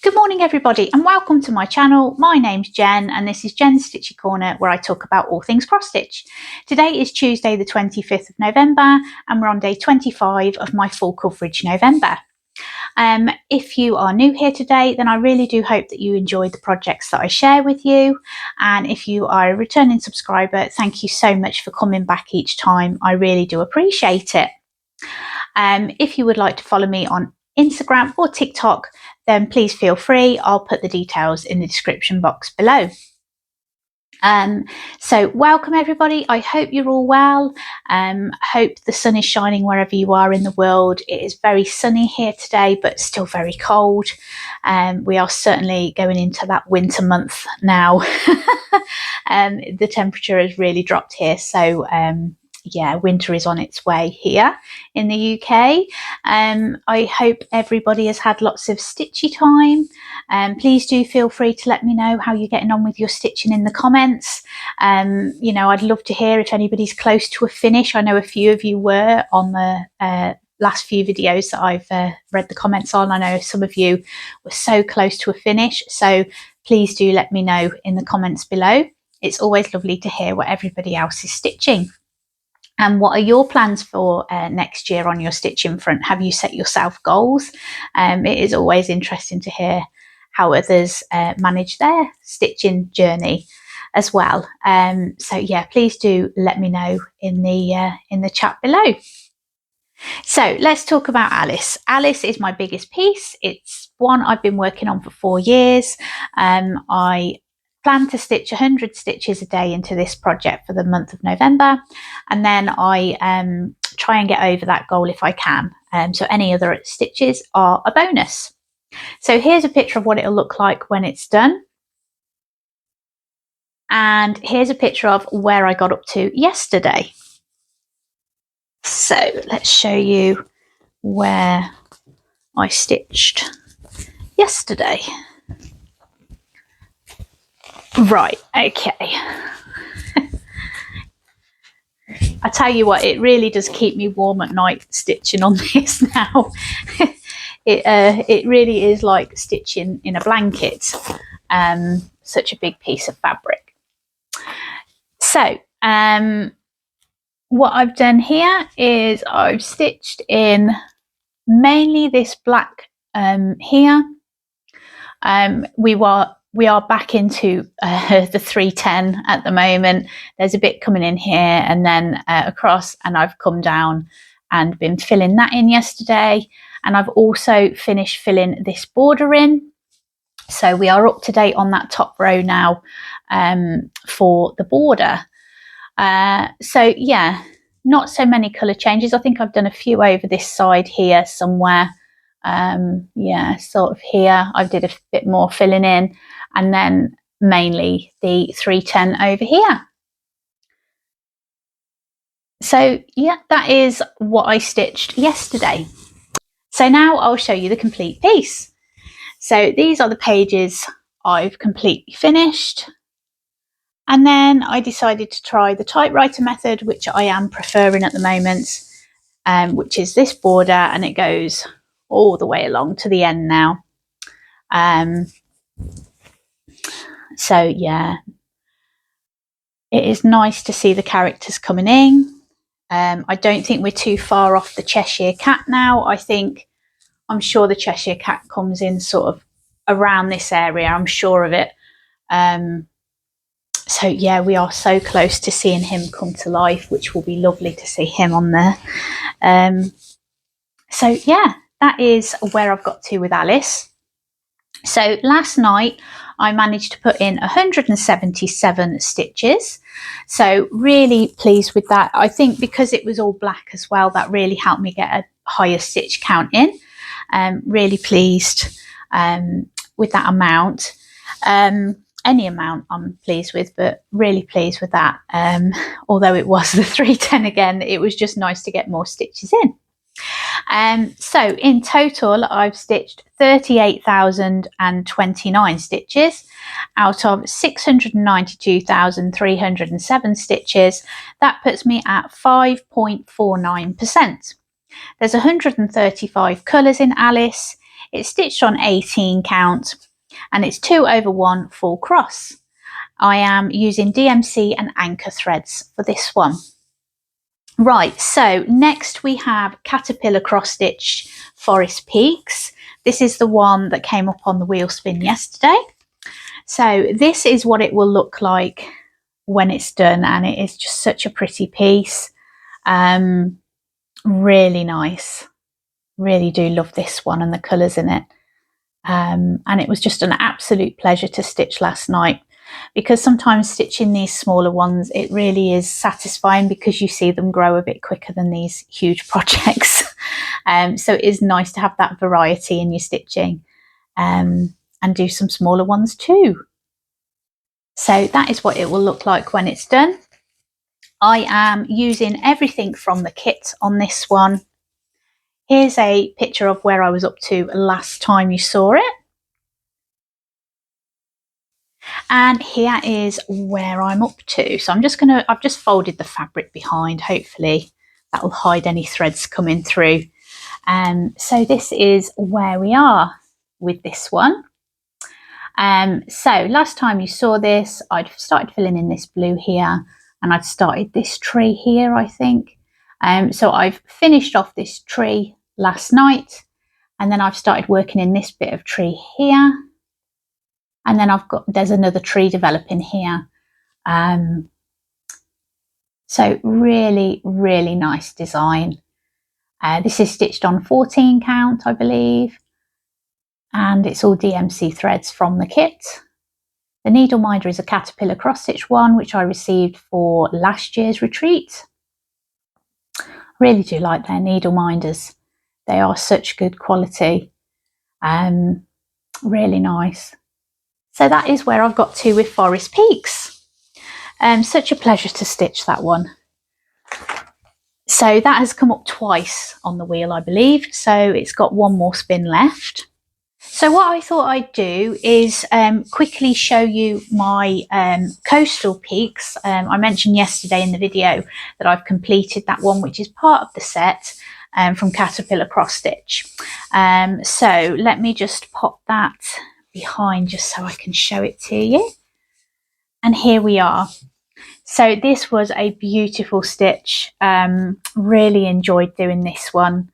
Good morning everybody and welcome to my channel. My name's Jen and this is Jen's Stitchy Corner where I talk about all things cross stitch. Today is Tuesday the 25th of November and we're on day 25 of my full coverage November. If you are new here today, then I really do hope that you enjoyed the projects that I share with you, and if you are a returning subscriber, thank you so much for coming back each time. I really do appreciate it. If you would like to follow me on Instagram or TikTok, then please feel free. I'll put the details in the description box below. So welcome everybody. I hope you're all well. Hope the sun is shining wherever you are in the world. It is very sunny here today, but still very cold. We are certainly going into that winter month now. The temperature has really dropped here, so yeah, winter is on its way here in the UK. I hope everybody has had lots of stitchy time. Please do feel free to let me know how you're getting on with your stitching in the comments. You know, I'd love to hear if anybody's close to a finish. I know a few of you were on the last few videos that I've read the comments on. I know some of you were so close to a finish, so please do let me know in the comments below. It's always lovely to hear what everybody else is stitching. And what are your plans for next year on your stitching front? Have you set yourself goals? It is always interesting to hear how others manage their stitching journey as well. So yeah, please do let me know in the chat below. So let's talk about Alice. Alice is my biggest piece. It's one I've been working on for 4 years. I plan to stitch 100 stitches a day into this project for the month of November, and then I try and get over that goal if I can. So any other stitches are a bonus. So here's a picture of what it'll look like when it's done, and here's a picture of where I got up to yesterday. So let's show you where I stitched yesterday. Right, okay. I tell you what, it really does keep me warm at night stitching on this now. It really is like stitching in a blanket. Such a big piece of fabric. So what I've done here is I've stitched in mainly this black here. We are back into the 310 at the moment. There's a bit coming in here and then across, and I've come down and been filling that in yesterday. And I've also finished filling this border in. So we are up to date on that top row now for the border. So yeah, not so many colour changes. I think I've done a few over this side here somewhere. Yeah, sort of here I did a bit more filling in, and then mainly the 310 over here. So yeah, that is what I stitched yesterday. So now I'll show you the complete piece. So these are the pages I've completely finished, and then I decided to try the typewriter method, which I am preferring at the moment, which is this border, and it goes all the way along to the end now. So yeah, it is nice to see the characters coming in. I don't think we're too far off the Cheshire Cat now. I'm sure the Cheshire Cat comes in sort of around this area, I'm sure of it. So yeah, we are so close to seeing him come to life, which will be lovely to see him on there. So yeah, that is where I've got to with Alice. So last night I managed to put in 177 stitches. So really pleased with that. I think because it was all black as well, that really helped me get a higher stitch count in. Really pleased with that amount. Any amount I'm pleased with, but really pleased with that. Although it was the 310 again, it was just nice to get more stitches in. So in total I've stitched 38,029 stitches out of 692,307 stitches. That puts me at 5.49%. There's 135 colours in Alice. It's stitched on 18 count and it's 2 over 1 full cross. I am using DMC and anchor threads for this one. Right, so next we have Caterpillar Cross Stitch Forest Peaks. This is the one that came up on the wheel spin yesterday. So this is what it will look like when it's done, and it is just such a pretty piece. Really nice. Really do love this one and the colours in it. And it was just an absolute pleasure to stitch last night, because sometimes stitching these smaller ones, it really is satisfying because you see them grow a bit quicker than these huge projects. So it is nice to have that variety in your stitching, and do some smaller ones too. So that is what it will look like when it's done. I am using everything from the kit on this one. Here's a picture of where I was up to last time you saw it. And here is where I'm up to. So I've just folded the fabric behind. Hopefully that will hide any threads coming through. So this is where we are with this one. So last time you saw this, I'd started filling in this blue here, and I'd started this tree here, I think. So I've finished off this tree last night, and then I've started working in this bit of tree here. And then there's another tree developing here. So really, really nice design. This is stitched on 14 count, I believe. And it's all DMC threads from the kit. The needle minder is a Caterpillar cross stitch one, which I received for last year's retreat. Really do like their needle minders. They are such good quality. Really nice. So that is where I've got to with Forest Peaks. Such a pleasure to stitch that one. So that has come up twice on the wheel, I believe. So it's got one more spin left. So what I thought I'd do is quickly show you my coastal peaks. I mentioned yesterday in the video that I've completed that one, which is part of the set from Caterpillar Cross Stitch. So let me just pop that behind just so I can show it to you. And here we are. So this was a beautiful stitch. Really enjoyed doing this one.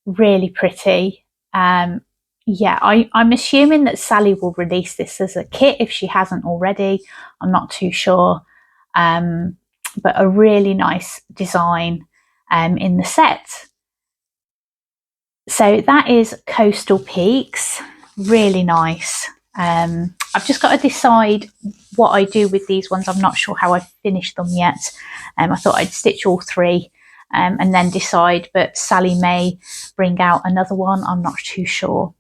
Really pretty. Yeah, I'm assuming that Sally will release this as a kit if she hasn't already. I'm not too sure. But a really nice design in the set. So that is Coastal Peaks. Really nice. I've just got to decide what I do with these ones. I'm not sure how I've finished them yet. I thought I'd stitch all three and then decide, but Sally may bring out another one. I'm not too sure.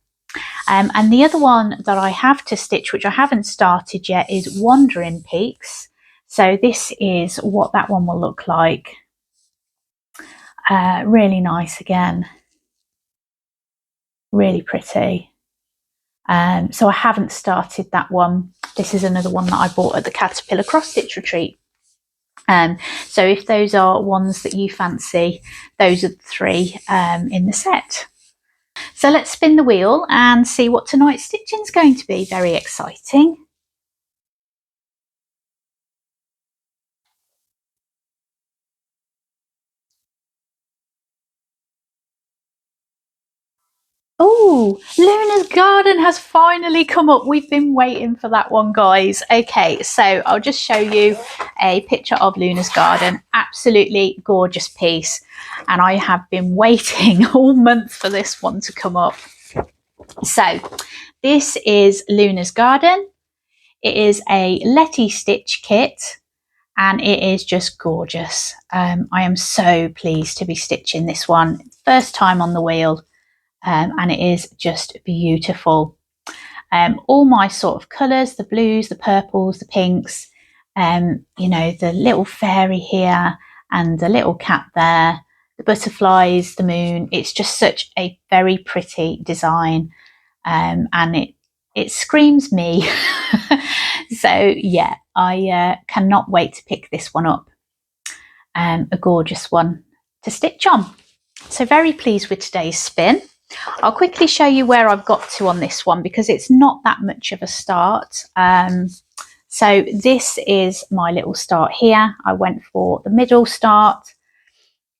And the other one that I have to stitch, which I haven't started yet, is Wandering Peaks. So this is what that one will look like. Really nice again. Really pretty. So I haven't started that one. This is another one that I bought at the Caterpillar Cross Stitch Retreat. So if those are ones that you fancy, those are the three in the set. So let's spin the wheel and see what tonight's stitching is going to be. Very exciting. Oh, Luna's Garden has finally come up. We've been waiting for that one, guys. Okay, so I'll just show you a picture of Luna's Garden. Absolutely gorgeous piece. And I have been waiting all month for this one to come up. So this is Luna's Garden. It is a Letistitch kit and it is just gorgeous. I am so pleased to be stitching this one. First time on the wheel. And it is just beautiful. All my sort of colours, the blues, the purples, the pinks, you know, the little fairy here and the little cat there, the butterflies, the moon. It's just such a very pretty design, and it screams me. So yeah, I cannot wait to pick this one up. A gorgeous one to stitch on. So very pleased with today's spin. I'll quickly show you where I've got to on this one because it's not that much of a start. So this is my little start here. I went for the middle start.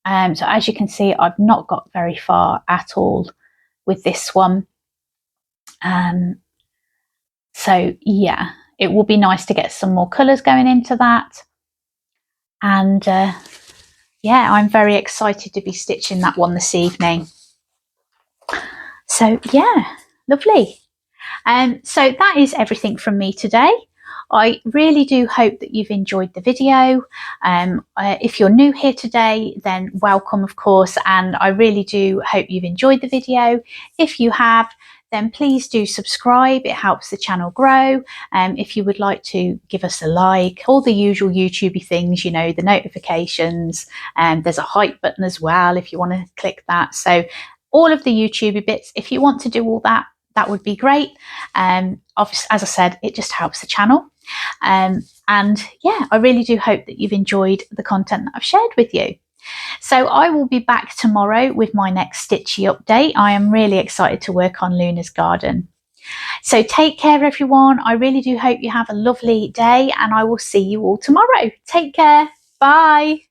So as you can see, I've not got very far at all with this one. So yeah, it will be nice to get some more colours going into that. And yeah, I'm very excited to be stitching that one this evening. So yeah, lovely. So that is everything from me today. I really do hope that you've enjoyed the video. If you're new here today, then welcome, of course, and I really do hope you've enjoyed the video. If you have, then please do subscribe. It helps the channel grow. If you would like to give us a like, all the usual YouTubey things, you know, the notifications, and there's a hype button as well if you want to click that. So all of the YouTubey bits, if you want to do all that, that would be great. Obviously, as I said, it just helps the channel. And yeah, I really do hope that you've enjoyed the content that I've shared with you. So I will be back tomorrow with my next Stitchy update. I am really excited to work on Luna's garden. So take care, everyone. I really do hope you have a lovely day, and I will see you all tomorrow. Take care. Bye.